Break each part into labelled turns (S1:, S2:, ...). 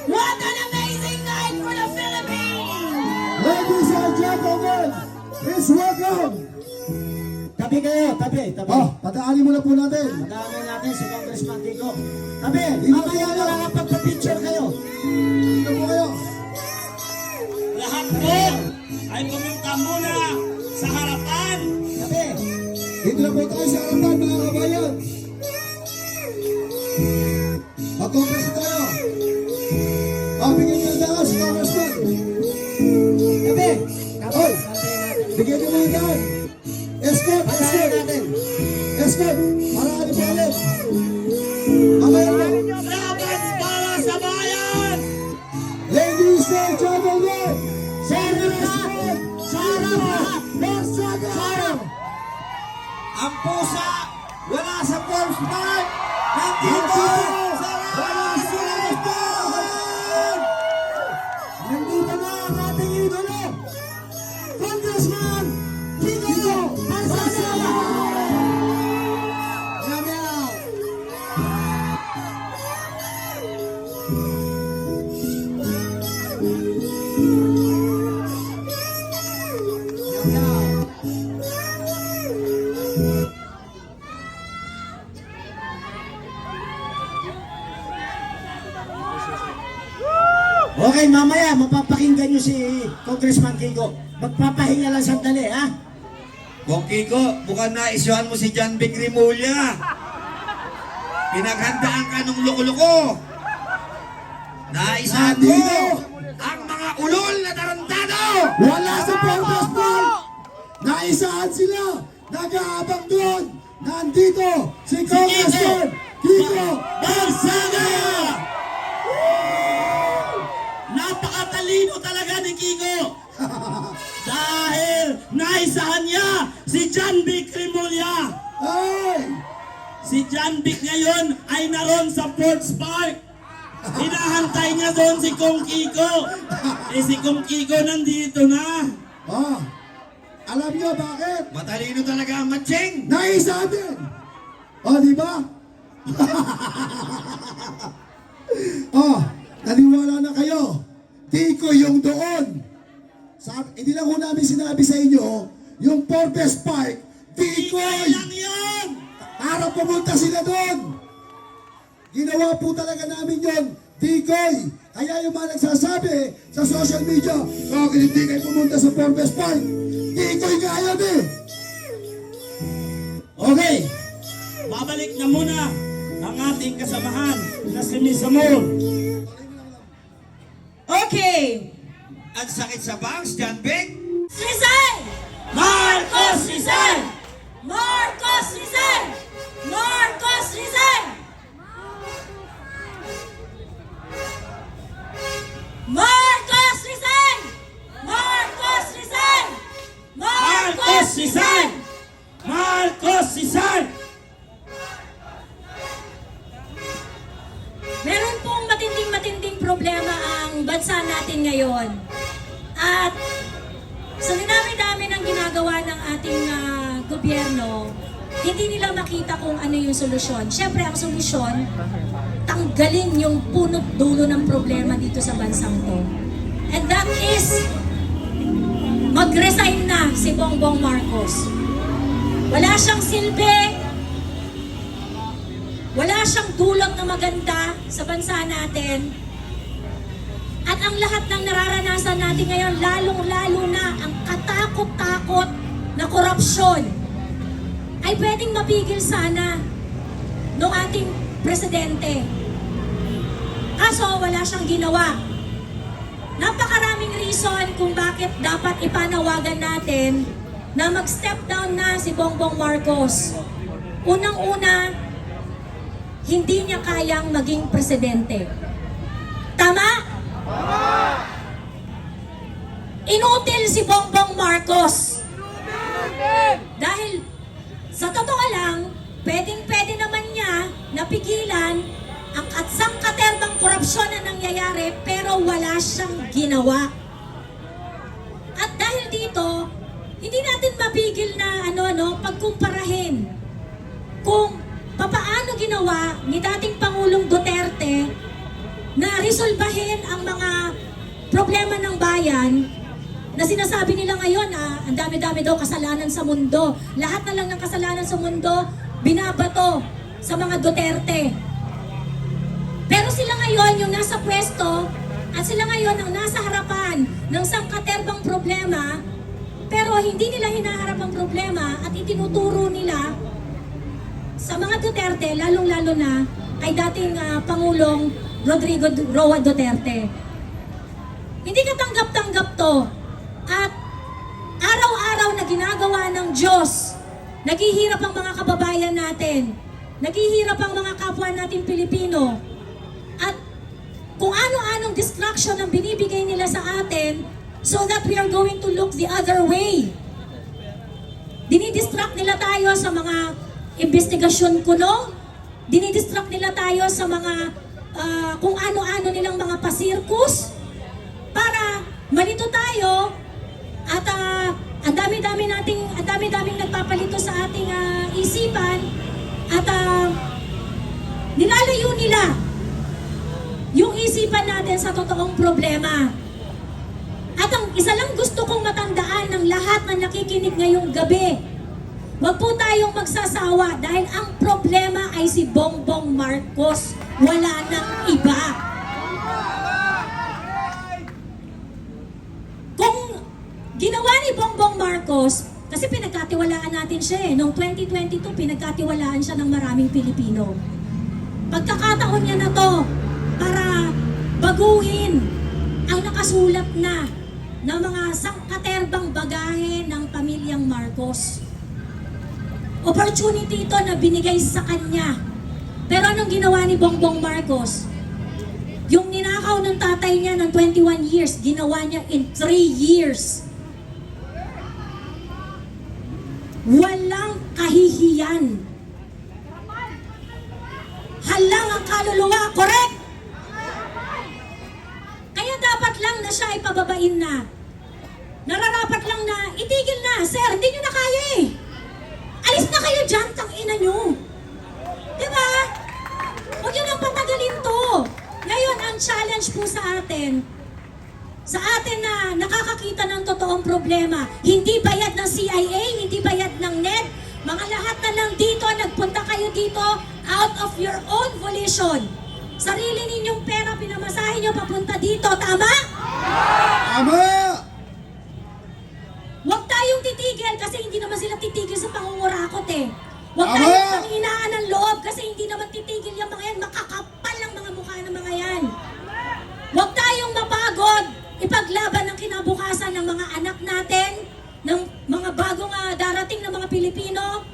S1: What an amazing night for the Philippines!
S2: Ladies and gentlemen, please welcome.
S3: Tabi kayo, tabi.
S2: Padaanin muna po natin.
S3: Madaanan natin si Congressman Kiko. Tabi,
S2: Dito po
S3: mamaya
S2: kayo.
S3: makakapagpa-picture kayo.
S2: Dito po kayo.
S4: Lahat po ay pumunta muna sa harapan.
S3: Tabi.
S2: Dito na po tayo sa harapan, mga kabayan. Mag-congress tayo. Bigyan niyo ang daan si Congressman.
S3: Tabi.
S2: Hoy, bigyan niyo mga daan. Escort,
S3: Madaanan
S2: escort.
S3: natin.
S2: Escort, marami po ulit. Mamaya po.
S4: Laban para sa bayan!
S2: Ladies and gentlemen,
S3: Congressman Sara
S2: Barsaga!
S4: Ang pusa wala sa Forbes Park!
S2: Nandito
S4: sa
S2: wala sila ito! Nandito na ang ating idolo, Congressman Kiko Barsaga!
S3: Okay, mamaya mapapakinggan nyo si Congressman Kiko. Magpapahinga lang sandali, ha?
S4: Kung Kiko, mukhang naisuhan mo si John Vic Rimulya. Pinaghandaan ka nung loko-loko. Naisahan mo ang mga ulol na tarantado!
S2: Wala sa Forbes Park! Naisahan sila! Nag-aabang doon! Nandito si Congressman Kiko Barsaga!
S4: Napakatalino talaga ni Kiko! Dahil naisahan niya si John Vic Rimulya!
S2: Ay!
S4: Si John Vic ngayon ay naroon sa Forbes Park. Hinahantay niya doon si Kong Kiko. Si Kong Kiko nandito na.
S2: Oh, alam niyo bakit?
S4: Matalino talaga ang matching.
S2: Naisahan din! Oh, di ba? Oh, naniwala na kayo. Kiko yung doon. Hindi lang ko namin sinabi sa inyo, yung Forbes Park, Kikoy!
S4: lang yun.
S2: Para pumunta sila doon. Ginawa po talaga namin yon, Tikoy. Kaya yung mga nagsasabi sa social media, bakit hindi kayo pumunta sa Forbes Park? Tikoy kaya din.
S4: Okay. Babalik na muna ang ating kasamahan na si Miss Amor.
S1: Okay!
S4: Ang sakit sa bangs, John Vic.
S1: Rizal!
S4: Marcos Rizal!
S1: Marcos Rizal! Marcos Rizal! Marcos Rizal! Marcos Rizal!
S4: Marcos Rizal! Marcos Rizal!
S1: Meron pong matinding problema ang bansa natin ngayon. At sa dinami-dami ng ginagawa ng ating gobyerno, hindi nila makita kung ano yung solusyon. Siyempre, ang solusyon, tanggalin yung punot dulo ng problema dito sa bansang to. And that is, mag-resign na si Bongbong Marcos. Wala siyang silbi, wala siyang dulot na maganda sa bansa natin. At ang lahat ng nararanasan natin ngayon, lalong-lalo na ang katakot-takot na korupsyon, ay pwedeng mapigil sana ng ating presidente. Kaso wala siyang ginawa. Napakaraming reason kung bakit dapat ipanawagan natin na mag-step down na si Bongbong Marcos. Unang-una, hindi niya kayang maging presidente. Tama? Inutil si Bongbong Marcos. Dahil sa totoo lang, pwedeng-pwede naman niya napigilan ang katsang-katerbang korupsyon na nangyayari pero wala siyang ginawa. At dahil dito, hindi natin mapigil na pagkumparahin kung papaano ginawa ni dating Pangulong Duterte na resolbahin ang mga problema ng bayan na sinasabi nila ngayon, ang dami-dami daw kasalanan sa mundo. Lahat na lang ng kasalanan sa mundo, binabato sa mga Duterte. Pero sila ngayon yung nasa pwesto at sila ngayon ang nasa harapan ng sangkaterbang problema, pero hindi nila hinaharap ang problema at itinuturo nila sa mga Duterte, lalong-lalo na kay dating Pangulong Rodrigo Roa Duterte. Hindi katanggap-tanggap to. At araw-araw na ginagawa ng Diyos, naghihirap ang mga kababayan natin, naghihirap ang mga kapwa natin Pilipino, at kung ano-anong distraction ang binibigay nila sa atin so that we are going to look the other way. Dinidistract nila tayo sa mga investigasyon kuno, dinidistract nila tayo sa mga kung ano-ano nilang mga pasirkus para malito tayo at ang dami-daming nagpapalito sa ating isipan at nilalayo nila yung isipan natin sa totoong problema. At ang isa lang gusto kong matandaan ng lahat na nakikinig ngayong gabi, huwag po tayong magsasawa dahil ang problema ay si Bongbong Marcos. Wala nang iba. Kung ginawa ni Bongbong Marcos, kasi pinagkatiwalaan natin siya noong 2022, pinagkatiwalaan siya ng maraming Pilipino. Pagkakataon niya na to para baguhin ang nakasulat na ng mga sangkaterbang bagahe ng pamilyang Marcos. Opportunity ito na binigay sa kanya. Pero anong ginawa ni Bongbong Marcos? Yung ninakaw ng tatay niya ng 21 years, ginawa niya in 3 years. Walang kahihiyan. Halang ang kaluluwa, correct? Kaya dapat lang na siya ay pababain na. Nararapat lang na, itigil na, sir, hindi nyo na kaya eh. Alis na kayo dyan, tangina nyo. Diba? Huwag nyo nang patagalin to. Ngayon, ang challenge po sa atin na nakakakita ng totoong problema, hindi bayad ng CIA, hindi bayad ng NED, mga lahat na lang dito, nagpunta kayo dito out of your own volition. Sarili ninyong pera, pinamasahin nyo papunta dito, tama?
S2: Tama!
S1: Huwag tayong titigil kasi hindi naman sila titigil sa pangungurakot eh. Huwag
S2: Tama!
S1: tayong panghinaan ng loob kasi hindi naman titigil yung mga yan. Makakapal ang mga mukha ng mga yan. Huwag tayong mapagod ipaglaban ng kinabukasan ng mga anak natin, ng mga bagong darating na mga Pilipino.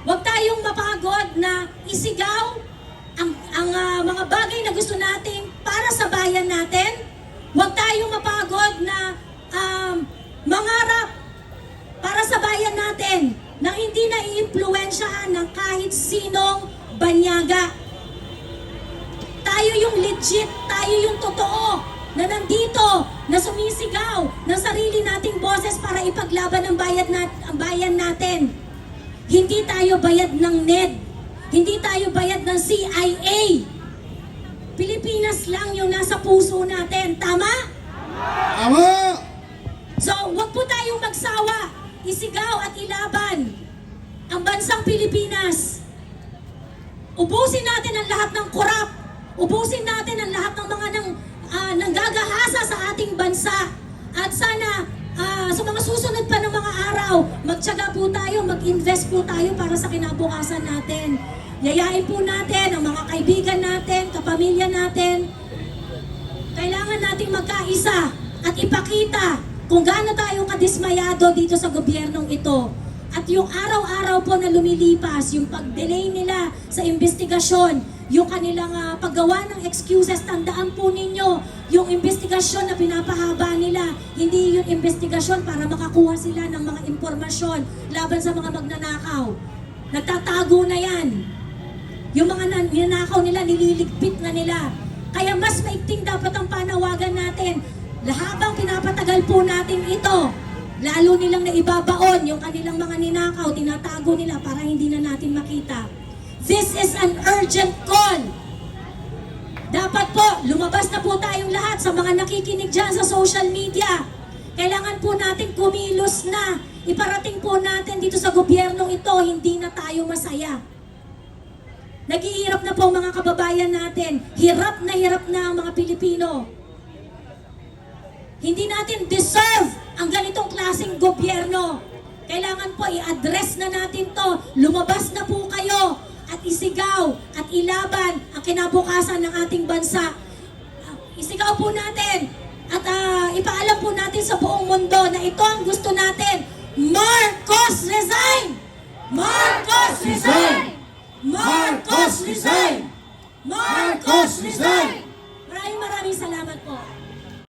S1: Huwag tayong mapagod na isigaw ang mga bagay na gusto natin para sa bayan natin. Huwag tayong mapagod na mangarap para sa bayan natin na hindi na i-impluwensyahan ng kahit sinong banyaga. Tayo yung legit, tayo yung totoo, na nandito, na sumisigaw ng sarili nating boses para ipaglaban ang bayan natin. Hindi tayo bayad ng NED, hindi tayo bayad ng CIA. Pilipinas lang yung nasa puso natin, tama?
S2: Tama!
S1: So, huwag po tayong magsawa, isigaw at ilaban ang bansang Pilipinas. Ubusin natin ang lahat ng korap. Ubusin natin ang lahat ng mga nanggagahasa sa ating bansa. At sana sa mga susunod pa ng mga araw, magtiyaga po tayo, mag-invest po tayo para sa kinabukasan natin. Yayain po natin ang mga kaibigan natin, kapamilya natin. Kailangan nating magkaisa at ipakita kung gaano tayo kadismayado dito sa gobyernong ito. At yung araw-araw po na lumilipas, yung pag-delay nila sa investigasyon, yung kanilang paggawa ng excuses, tandaan po ninyo, yung investigasyon na pinapahaba nila, hindi yung investigasyon para makakuha sila ng mga impormasyon laban sa mga magnanakaw. Nagtatago na yan. Yung mga ninanakaw nila, nililigpit na nila. Kaya mas maigting dapat ang panawagan natin. Habang pinapatagal po natin ito, lalo nilang naibabaon yung kanilang mga ninakaw, tinatago nila para hindi na natin makita. This is an urgent call. Dapat po, lumabas na po tayong lahat sa mga nakikinig dyan sa social media. Kailangan po natin kumilos na. Iparating po natin dito sa gobyernong ito, hindi na tayo masaya. Naghihirap na po ang mga kababayan natin. Hirap na ang mga Pilipino. Hindi natin deserve ang ganitong klaseng gobyerno. Kailangan po i-address na natin to. Lumabas na po kayo at isigaw at ilaban ang kinabukasan ng ating bansa. Isigaw po natin at ipaalam po natin sa buong mundo na ito ang gusto natin. Marcos resign! Marcos resign! Marcos resign! Marcos resign!